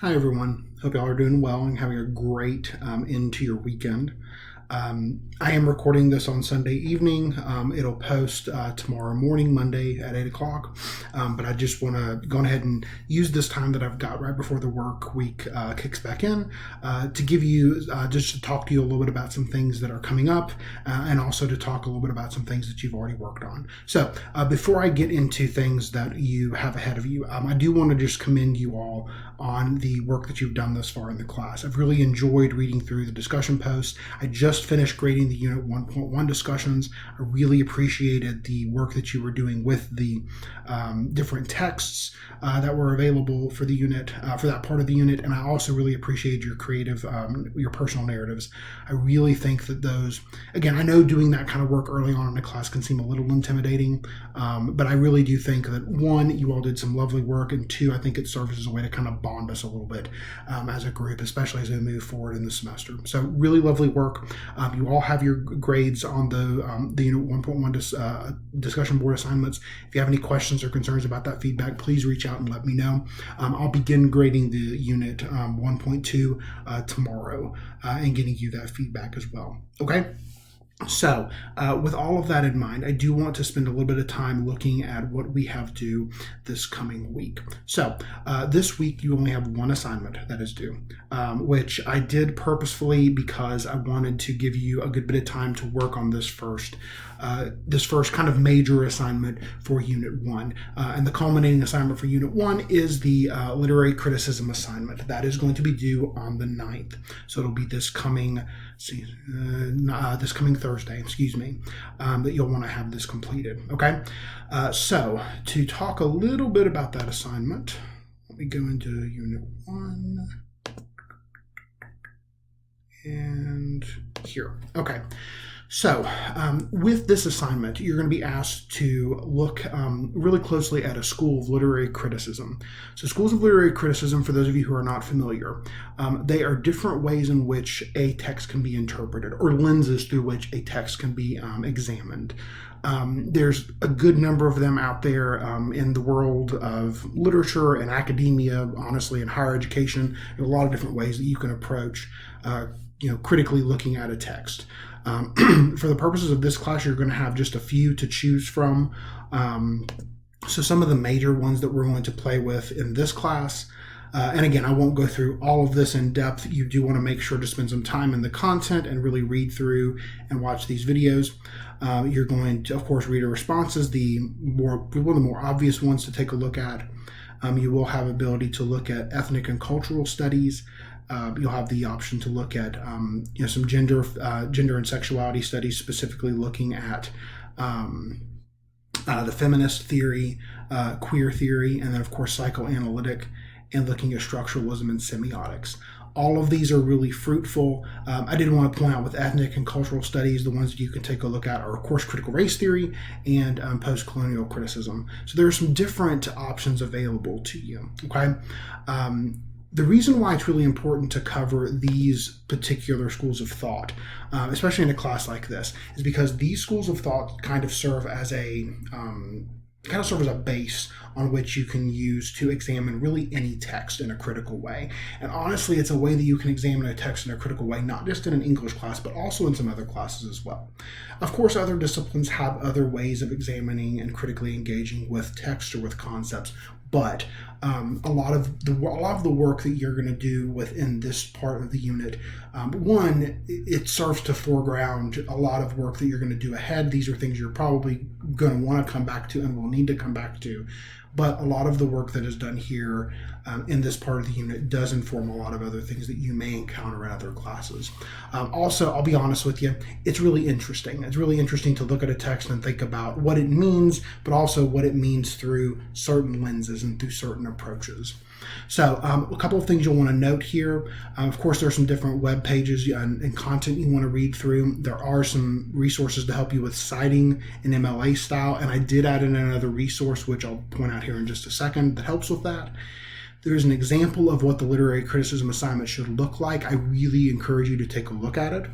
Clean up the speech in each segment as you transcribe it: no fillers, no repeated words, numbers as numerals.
Hi everyone, hope y'all are doing well and having a great end to your weekend. I am recording this on Sunday evening. It'll post tomorrow morning, Monday at 8 o'clock. But I just want to go ahead and use this time that I've got right before the work week kicks back in to give you, just to talk to you a little bit about some things that are coming up and also to talk a little bit about some things that you've already worked on. So before I get into things that you have ahead of you, I do want to just commend you all on the work that you've done thus far in the class. I've really enjoyed reading through the discussion posts. I just finished grading the Unit 1.1 discussions. I really appreciated the work that you were doing with the different texts that were available for the unit, for that part of the unit, and I also really appreciated your creative, your personal narratives. I really think that those, again, I know doing that kind of work early on in the class can seem a little intimidating, but I really do think that, one, you all did some lovely work, and two, I think it serves as a way to kind of bond us a little bit as a group, especially as we move forward in the semester. So really lovely work. You all have your grades on the Unit 1.1 discussion board assignments. If you have any questions or concerns about that feedback, please reach out and let me know. I'll begin grading the Unit 1.2 tomorrow and getting you that feedback as well. Okay? So with all of that in mind, I do want to spend a little bit of time looking at what we have due this coming week. So this week you only have one assignment that is due, which I did purposefully because I wanted to give you a good bit of time to work on this first kind of major assignment for Unit 1. And the culminating assignment for Unit 1 is the literary criticism assignment. That is going to be due on the 9th. So it'll be this coming Thursday, that you'll want to have this completed, okay? So to talk a little bit about that assignment, let me go into Unit 1 and here, okay. So with this assignment, you're going to be asked to look really closely at a school of literary criticism. So schools of literary criticism, for those of you who are not familiar, they are different ways in which a text can be interpreted, or lenses through which a text can be examined. There's a good number of them out there in the world of literature and academia, honestly, in higher education. There's a lot of different ways that you can approach critically looking at a text. For the purposes of this class, you're going to have just a few to choose from. So some of the major ones that we're going to play with in this class, and again, I won't go through all of this in depth. You do want to make sure to spend some time in the content and really read through and watch these videos. You're going to, of course, read our responses, one of the more obvious ones to take a look at. You will have ability to look at ethnic and cultural studies. You'll have the option to look at some gender and sexuality studies, specifically looking at the feminist theory, queer theory, and then of course psychoanalytic, and looking at structuralism and semiotics. All of these are really fruitful. I did want to point out with ethnic and cultural studies, the ones that you can take a look at are, of course, critical race theory and post-colonial criticism. So there are some different options available to you, okay? The reason why it's really important to cover these particular schools of thought, especially in a class like this, is because these schools of thought kind of serve as a base on which you can use to examine really any text in a critical way. And honestly, it's a way that you can examine a text in a critical way, not just in an English class, but also in some other classes as well. Of course, other disciplines have other ways of examining and critically engaging with text or with concepts, but a lot of the work that you're going to do within this part of the unit, one, it serves to foreground a lot of work that you're going to do ahead. These are things you're probably going to want to come back to and will need to come back to. But a lot of the work that is done here in this part of the unit does inform a lot of other things that you may encounter in other classes. Also, I'll be honest with you, it's really interesting. It's really interesting to look at a text and think about what it means, but also what it means through certain lenses and through certain approaches. So a couple of things you'll want to note here. Of course, there are some different web pages and content you want to read through. There are some resources to help you with citing in MLA style, and I did add in another resource, which I'll point out here in just a second, that helps with that. There's an example of what the literary criticism assignment should look like. I really encourage you to take a look at it.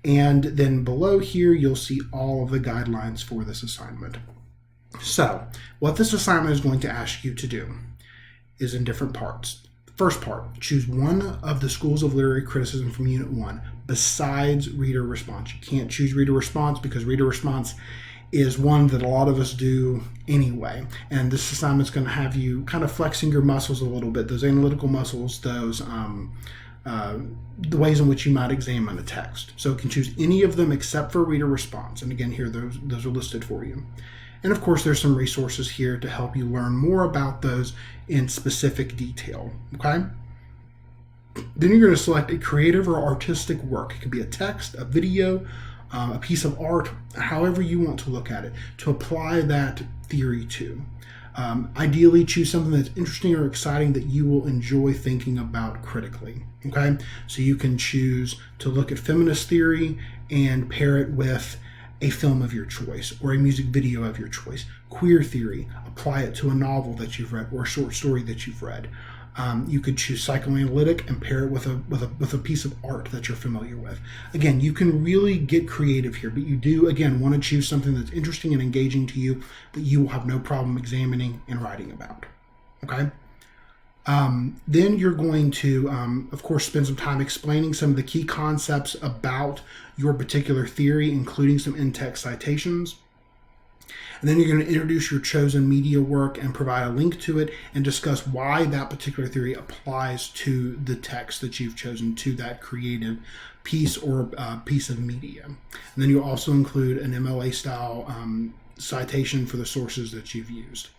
And then below here, you'll see all of the guidelines for this assignment. So what this assignment is going to ask you to do is in different parts. First part, choose one of the schools of literary criticism from Unit 1 besides reader response. You can't choose reader response because reader response is one that a lot of us do anyway. And this assignment's going to have you kind of flexing your muscles a little bit, those analytical muscles, those the ways in which you might examine a text. So you can choose any of them except for reader response. And again, here those are listed for you. And of course, there's some resources here to help you learn more about those in specific detail. Okay? Then you're going to select a creative or artistic work. It could be a text, a video, a piece of art, however you want to look at it, to apply that theory to. Ideally, choose something that's interesting or exciting that you will enjoy thinking about critically. Okay, so you can choose to look at feminist theory and pair it with a film of your choice or a music video of your choice. Queer theory, apply it to a novel that you've read or a short story that you've read. You could choose psychoanalytic and pair it with a piece of art that you're familiar with. Again, you can really get creative here, but you do, again, want to choose something that's interesting and engaging to you that you will have no problem examining and writing about. Okay? Then you're going to, of course, spend some time explaining some of the key concepts about your particular theory, including some in-text citations. And then you're going to introduce your chosen media work and provide a link to it and discuss why that particular theory applies to the text that you've chosen, to that creative piece or piece of media. And then you'll also include an MLA style citation for the sources that you've used.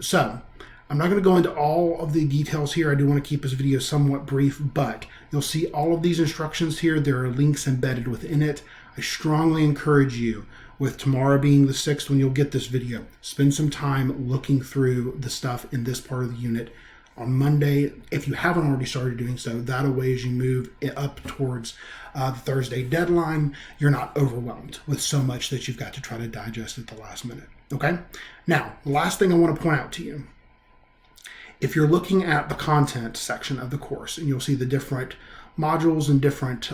So I'm not going to go into all of the details here. I do want to keep this video somewhat brief, but you'll see all of these instructions here. There are links embedded within it. I strongly encourage you, with tomorrow being the 6th when you'll get this video, spend some time looking through the stuff in this part of the unit. On Monday, if you haven't already started doing so, that way as you move up towards the Thursday deadline, you're not overwhelmed with so much that you've got to try to digest at the last minute. Okay? Now, the last thing I want to point out to you, if you're looking at the content section of the course, and you'll see the different modules and different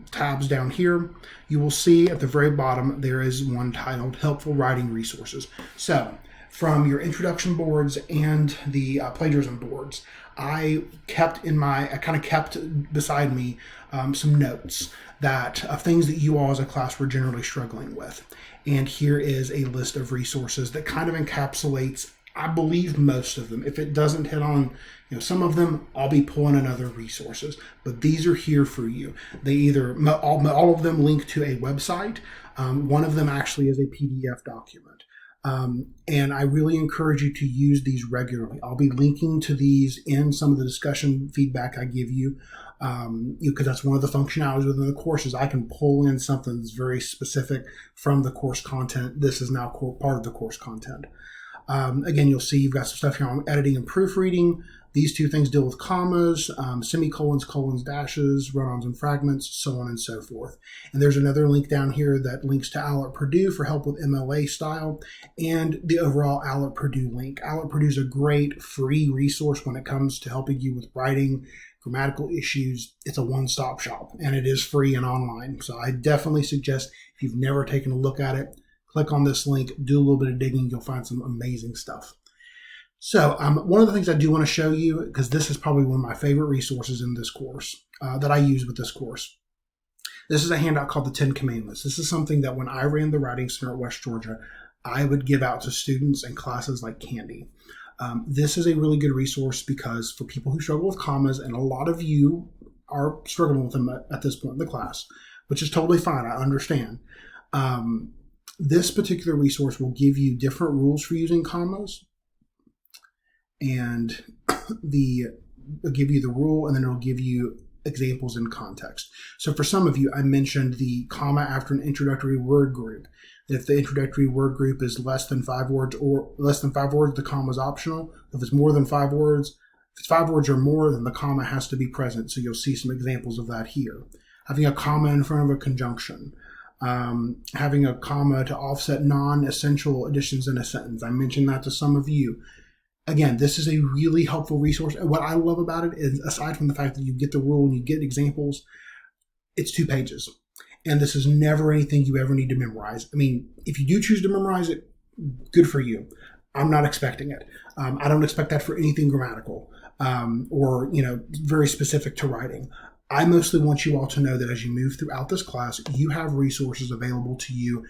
tabs down here, you will see at the very bottom there is one titled Helpful Writing Resources. So from your introduction boards and the plagiarism boards, I kind of kept beside me some notes of things that you all as a class were generally struggling with. And here is a list of resources that kind of encapsulates, I believe, most of them. If it doesn't hit on some of them, I'll be pulling in other resources. But these are here for you. They either, all of them link to a website. One of them actually is a PDF document. And I really encourage you to use these regularly. I'll be linking to these in some of the discussion feedback I give you, because that's one of the functionalities within the course is I can pull in something that's very specific from the course content. This is now part of the course content. Again, you'll see you've got some stuff here on editing and proofreading. These two things deal with commas, semicolons, colons, dashes, run-ons and fragments, so on and so forth. And there's another link down here that links to OWL at Purdue for help with MLA style, and the overall OWL at Purdue link. OWL at Purdue is a great free resource when it comes to helping you with writing, grammatical issues. It's a one-stop shop, and it is free and online. So I definitely suggest, if you've never taken a look at it, click on this link, do a little bit of digging, you'll find some amazing stuff. So one of the things I do want to show you, because this is probably one of my favorite resources in this course that I use with this course. This is a handout called the 10 Commandments. This is something that when I ran the Writing Center at West Georgia, I would give out to students and classes like candy. This is a really good resource because for people who struggle with commas, and a lot of you are struggling with them at this point in the class, which is totally fine, I understand. This particular resource will give you different rules for using commas, and it'll give you the rule, and then it'll give you examples in context. So for some of you, I mentioned the comma after an introductory word group. If the introductory word group is less than 5 words, the comma is optional. If it's more than 5 words, if it's 5 words or more, then the comma has to be present. So you'll see some examples of that here. Having a comma in front of a conjunction. Having a comma to offset non-essential additions in a sentence. I mentioned that to some of you. Again, this is a really helpful resource. And what I love about it is, aside from the fact that you get the rule and you get examples, it's 2 pages. And this is never anything you ever need to memorize. I mean, if you do choose to memorize it, good for you. I'm not expecting it. I don't expect that for anything grammatical. or, very specific to writing. I mostly want you all to know that as you move throughout this class, you have resources available to you.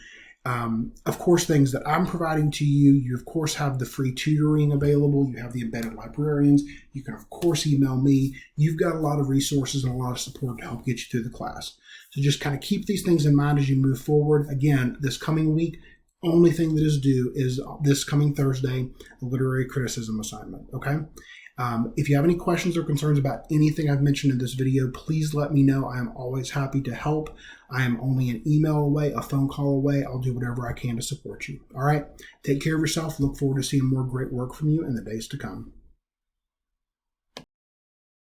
Of course, things that I'm providing to you. You, of course, have the free tutoring available. You have the embedded librarians. You can, of course, email me. You've got a lot of resources and a lot of support to help get you through the class. So just kind of keep these things in mind as you move forward. Again, this coming week, only thing that is due is this coming Thursday, the literary criticism assignment, okay? If you have any questions or concerns about anything I've mentioned in this video, please let me know. I am always happy to help. I am only an email away, a phone call away. I'll do whatever I can to support you. All right? Take care of yourself. Look forward to seeing more great work from you in the days to come.